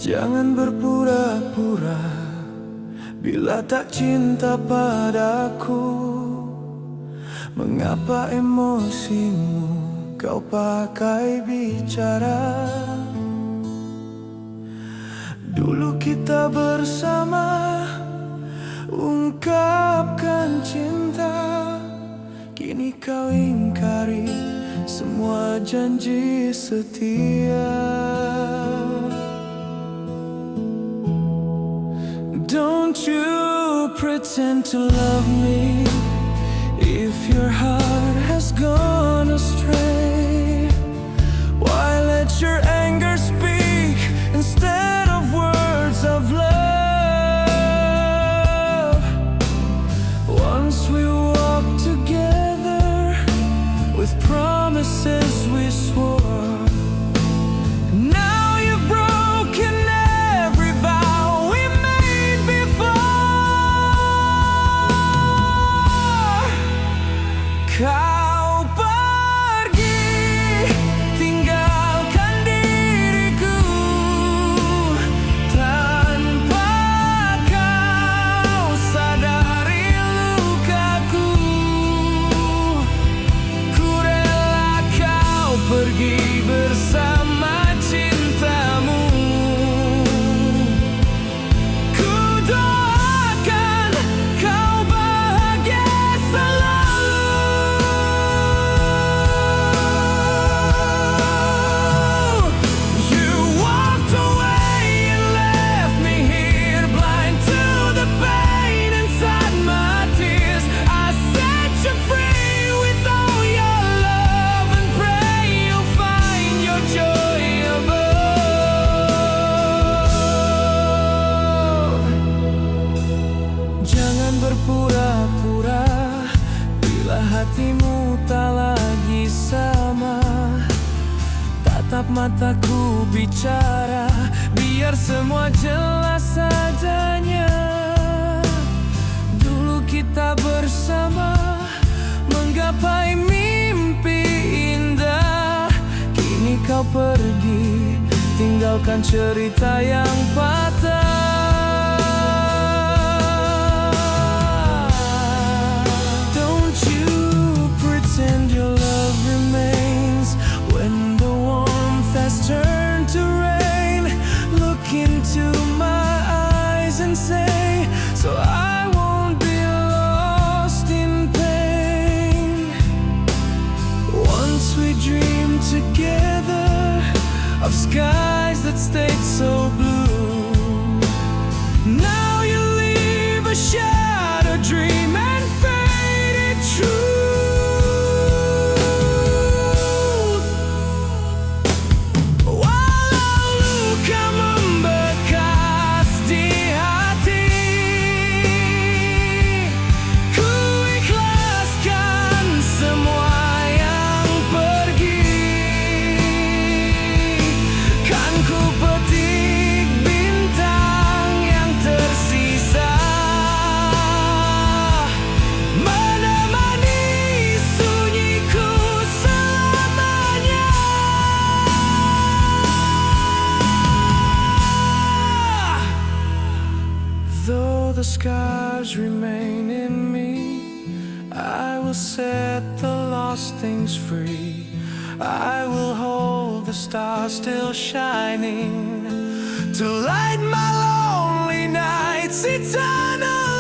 Jangan berpura-pura bila tak cinta padaku. Mengapa emosimu kau pakai bicara? Dulu kita bersama ungkapkan cinta, kini kau ingkari semua janji setia. Don't you pretend to love me if your heart has gone astray. Why let your anger speak instead of words of love? Once we walked together with promises we swore. Now you've broken every vow we made before. Kau pergi, tinggalkan diriku. Tanpa kau sadari lukaku. Ku rela kau pergi bersama cintamu. Ku doakan kau bahagia selalu. You walked away and left me here, blind to the pain inside my tears. I set you free with all your love and pray you'll find your joy above. Jangan berpura-pura bila hatimu tak lagi sama. Tatap mataku bicara, biar semua jelas adanya. Dulu kita bersama menggapai mimpi indah. Kini kau pergi, tinggalkan cerita yang patah. Don't you pretend your love remains when the warmth has turned to rain. Look into my eyes and say, so I won't be lost in pain. Once we dreamed together of skies that stayed so blue. Now you leave a shattered dream and faded truth. Walau luka membekas di hati, ku ikhlaskan semua yang pergi. Kan ku petik bintang yang tersisa, menemani sunyiku selamanya. Though the scars remain in me, I will set the lost things free. I will hold the stars still shining to light my lonely nights eternally.